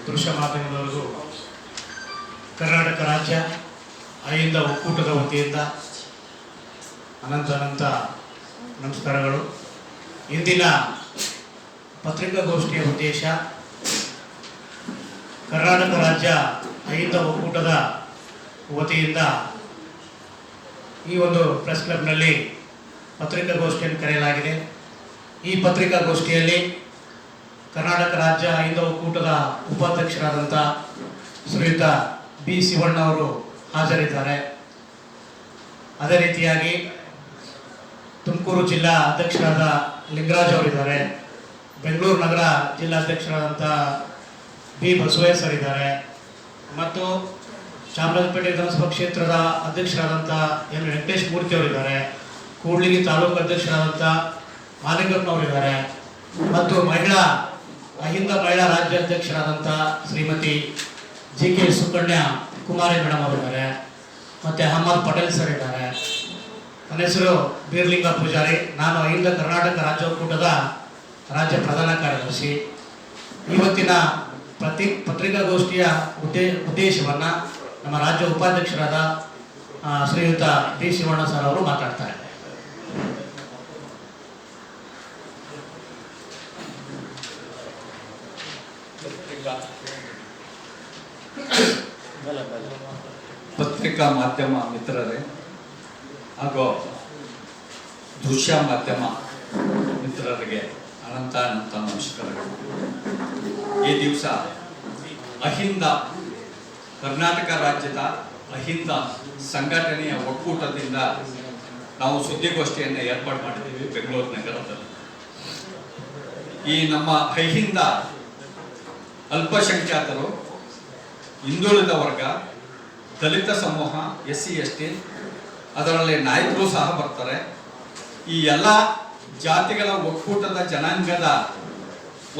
ದೃಶ್ಯ ಮಾಧ್ಯಮದವರೆಗೂ ಕರ್ನಾಟಕ ರಾಜ್ಯ ಅಹಿಂದ ಒಕ್ಕೂಟದ ವತಿಯಿಂದ ಅನಂತ ನಮಸ್ಕಾರಗಳು. ಇಂದಿನ ಪತ್ರಿಕಾಗೋಷ್ಠಿಯ ಉದ್ದೇಶ ಕರ್ನಾಟಕ ರಾಜ್ಯ ಅಹಿಂದ ಒಕ್ಕೂಟದ ವತಿಯಿಂದ ಈ ಒಂದು ಪ್ರೆಸ್ ಕ್ಲಬ್ನಲ್ಲಿ ಪತ್ರಿಕಾಗೋಷ್ಠಿಯನ್ನು ಕರೆಯಲಾಗಿದೆ. ಈ ಪತ್ರಿಕಾಗೋಷ್ಠಿಯಲ್ಲಿ ಕರ್ನಾಟಕ ರಾಜ್ಯ ಅಹಿಂದ ಒಕ್ಕೂಟದ ಉಪಾಧ್ಯಕ್ಷರಾದಂಥ ಶ್ರೀಯುತ ಬಿ ಶಿವಣ್ಣ ಅವರು ಹಾಜರಿದ್ದಾರೆ. ಅದೇ ರೀತಿಯಾಗಿ ತುಮಕೂರು ಜಿಲ್ಲಾ ಅಧ್ಯಕ್ಷರಾದ ಲಿಂಗರಾಜ್ ಅವರಿದ್ದಾರೆ. ಬೆಂಗಳೂರು ನಗರ ಜಿಲ್ಲಾಧ್ಯಕ್ಷರಾದಂಥ ಬಿ ಬಸವಯ್ಯ ಸರ್ ಇದ್ದಾರೆ. ಮತ್ತು ಚಾಮರಾಜಪೇಟೆ ವಿಧಾನಸಭಾ ಕ್ಷೇತ್ರದ ಅಧ್ಯಕ್ಷರಾದಂಥ ಎನ್ ವೆಂಕಟೇಶ್ ಮೂರ್ತಿ ಅವರಿದ್ದಾರೆ. ಕೂಡ್ಲಿಗಿ ತಾಲೂಕು ಅಧ್ಯಕ್ಷರಾದಂಥ ಮಾಲಿಂಗಪ್ಪನವರಿದ್ದಾರೆ. ಮತ್ತು ಅಹಿಂದ ಮಹಿಳಾ ರಾಜ್ಯಾಧ್ಯಕ್ಷರಾದಂಥ ಶ್ರೀಮತಿ ಜಿ ಕೆ ಸುಕನ್ಯಾ ಕುಮಾರಿ ಮೇಡಮ್ ಅವರಿದ್ದಾರೆ. ಮತ್ತು ಅಹಮದ್ ಪಟೇಲ್ ಸರ್ ಇದ್ದಾರೆ. ನನ್ನ ಹೆಸರು ಬೀರ್ಲಿಂಗ ಪೂಜಾರಿ. ನಾನು ಅಹಿಂದ ಕರ್ನಾಟಕ ರಾಜ್ಯ ಒಕ್ಕೂಟದ ರಾಜ್ಯ ಪ್ರಧಾನ ಕಾರ್ಯದರ್ಶಿ. ಇವತ್ತಿನ ಪತ್ರಿಕಾಗೋಷ್ಠಿಯ ಉದ್ದೇಶವನ್ನು ನಮ್ಮ ರಾಜ್ಯ ಉಪಾಧ್ಯಕ್ಷರಾದ ಶ್ರೀಯುತ ಡಿ ಶಿವಣ್ಣ ಸರ್ ಅವರು ಮಾತಾಡ್ತಾರೆ. ಪತ್ರಿಕಾ ಮಾಧ್ಯಮ ಮಿತ್ರರೇ ಹಾಗೂ ದೃಶ್ಯ ಮಾಧ್ಯಮ ಮಿತ್ರರಿಗೆ ಅನಂತ ನಮಸ್ಕಾರಗಳು. ಈ ದಿವಸ ಅಹಿಂದ ಕರ್ನಾಟಕ ರಾಜ್ಯದ ಅಹಿಂದ ಸಂಘಟನೆಯ ಒಕ್ಕೂಟದಿಂದ ನಾವು ಸುದ್ದಿಗೋಷ್ಠಿಯನ್ನು ಏರ್ಪಾಡು ಮಾಡಿದ್ದೀವಿ ಬೆಂಗಳೂರು ನಗರದಲ್ಲಿ. ಈ ನಮ್ಮ ಅಹಿಂದ ಅಲ್ಪಸಂಖ್ಯಾತರು, ಹಿಂದುಳಿದ ವರ್ಗ, ದಲಿತ ಸಮೂಹ, SC ST, ಅದರಲ್ಲಿ ನಾಯಕರು ಸಹ ಬರ್ತಾರೆ. ಈ ಎಲ್ಲ ಜಾತಿಗಳ ಒಕ್ಕೂಟದ ಜನಾಂಗದ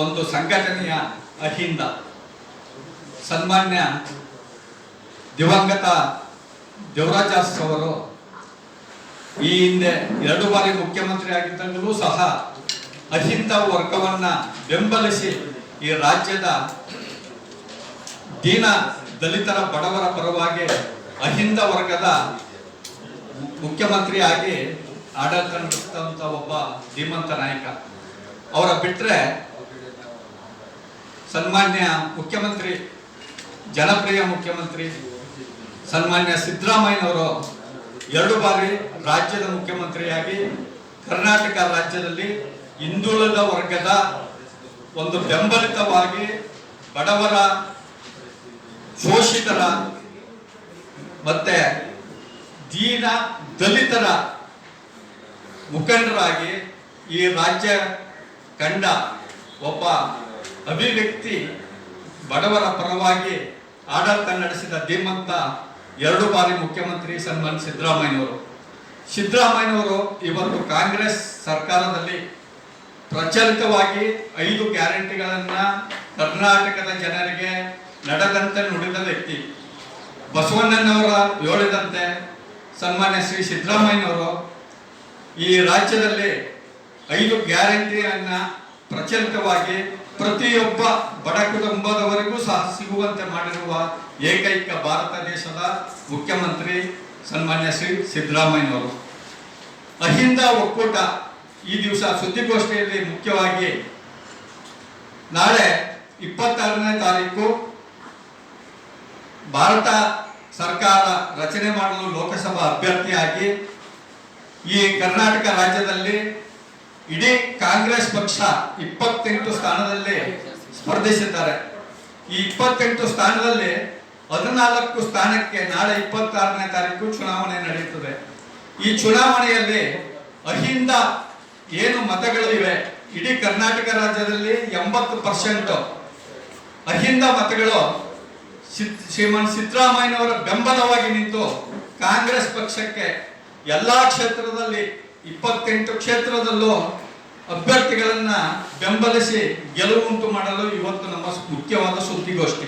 ಒಂದು ಸಂಘಟನೆಯ ಅಹಿಂದ. ಸನ್ಮಾನ್ಯ ದಿವಂಗತ ದೇವರಾಜ ಅವರು ಈ ಹಿಂದೆ 2 ಬಾರಿ ಮುಖ್ಯಮಂತ್ರಿ ಆಗಿದ್ದಾಗಲೂ ಸಹ ಅಹಿಂದ ವರ್ಗವನ್ನ ಬೆಂಬಲಿಸಿ ಈ ರಾಜ್ಯದ ದೀನ ದಲಿತರ ಬಡವರ ಪರವಾಗಿ ಅಹಿಂದ ವರ್ಗದ ಮುಖ್ಯಮಂತ್ರಿಯಾಗಿ ಆಡಳಿತ ನಡೆಸಿದಂಥ ಒಬ್ಬ ಧೀಮಂತ ನಾಯಕ. ಅವರ ಬಿಟ್ಟರೆ ಸನ್ಮಾನ್ಯ ಮುಖ್ಯಮಂತ್ರಿ, ಜನಪ್ರಿಯ ಮುಖ್ಯಮಂತ್ರಿ ಸನ್ಮಾನ್ಯ ಸಿದ್ದರಾಮಯ್ಯನವರು 2 ಬಾರಿ ರಾಜ್ಯದ ಮುಖ್ಯಮಂತ್ರಿಯಾಗಿ ಕರ್ನಾಟಕ ರಾಜ್ಯದಲ್ಲಿ ಹಿಂದುಳಿದ ವರ್ಗದ ಒಂದು ಬೆಂಬಲಿತವಾಗಿ ಬಡವರ, ಶೋಷಿತರ ಮತ್ತೆ ದೀನ ದಲಿತರ ಮುಖಂಡರಾಗಿ ಈ ರಾಜ್ಯ ಕಂಡ ಒಬ್ಬ ಅಭಿವ್ಯಕ್ತಿ, ಬಡವರ ಪರವಾಗಿ ಆಡಳಿತ ನಡೆಸಿದ ಧೀಮಂತ 2 ಬಾರಿ ಮುಖ್ಯಮಂತ್ರಿ ಸನ್ಮಾನ್ಯ ಸಿದ್ದರಾಮಯ್ಯನವರು ಇವತ್ತು ಕಾಂಗ್ರೆಸ್ ಸರ್ಕಾರದಲ್ಲಿ ಪ್ರಚಲಿತವಾಗಿ 5 ಗ್ಯಾರಂಟಿಗಳನ್ನ ಕರ್ನಾಟಕದ ಜನರಿಗೆ ನಡೆದಂತೆ ನುಡಿದ ವ್ಯಕ್ತಿ. ಬಸವಣ್ಣನವರ ಹೇಳಿದಂತೆ ಸನ್ಮಾನ್ಯ ಶ್ರೀ ಸಿದ್ದರಾಮಯ್ಯನವರು ಈ ರಾಜ್ಯದಲ್ಲಿ 5 ಗ್ಯಾರಂಟಿಯನ್ನ ಪ್ರಚಲಿತವಾಗಿ ಪ್ರತಿಯೊಬ್ಬ ಬಡ ಕುಟುಂಬದವರೆಗೂ ಸಹ ಸಿಗುವಂತೆ ಮಾಡಿರುವ ಏಕೈಕ ಭಾರತ ದೇಶದ ಮುಖ್ಯಮಂತ್ರಿ ಸನ್ಮಾನ್ಯ ಶ್ರೀ ಸಿದ್ದರಾಮಯ್ಯನವರು. ಅಹಿಂದ ಒಕ್ಕೂಟ ಈ ದಿವಸ ಸುದ್ದಿಗೋಷ್ಠಿಯಲ್ಲಿ ಮುಖ್ಯವಾಗಿ ನಾಳೆ 26ನೇ ತಾರೀಕು ಭಾರತ ಸರ್ಕಾರ ರಚನೆ ಮಾಡಲು ಲೋಕಸಭಾ ಅಭ್ಯರ್ಥಿಯಾಗಿ ಈ ಕರ್ನಾಟಕ ರಾಜ್ಯದಲ್ಲಿ ಇಡೀ ಕಾಂಗ್ರೆಸ್ ಪಕ್ಷ 28 ಸ್ಥಾನದಲ್ಲಿ ಸ್ಪರ್ಧಿಸಿದ್ದಾರೆ. ಈ 28 ಸ್ಥಾನದಲ್ಲಿ 14 ಸ್ಥಾನಕ್ಕೆ ನಾಳೆ 26ನೇ ತಾರೀಕು ಚುನಾವಣೆ ನಡೆಯುತ್ತದೆ. ಈ ಚುನಾವಣೆಯಲ್ಲಿ ಅಹಿಂದ ಏನು ಮತಗಳಿವೆ, ಇಡೀ ಕರ್ನಾಟಕ ರಾಜ್ಯದಲ್ಲಿ 80% ಅಹಿಂದ ಮತಗಳು ಶ್ರೀಮಾನ್ ಸಿದ್ದರಾಮಯ್ಯನವರ ಬೆಂಬಲವಾಗಿ ನಿಂತು ಕಾಂಗ್ರೆಸ್ ಪಕ್ಷಕ್ಕೆ ಎಲ್ಲಾ ಕ್ಷೇತ್ರದಲ್ಲಿ 28 ಕ್ಷೇತ್ರದಲ್ಲೂ ಅಭ್ಯರ್ಥಿಗಳನ್ನ ಬೆಂಬಲಿಸಿ ಗೆಲುವುಂಟು ಮಾಡಲು ಇವತ್ತು ನಮ್ಮ ಮುಖ್ಯವಾದ ಸುದ್ದಿಗೋಷ್ಠಿ.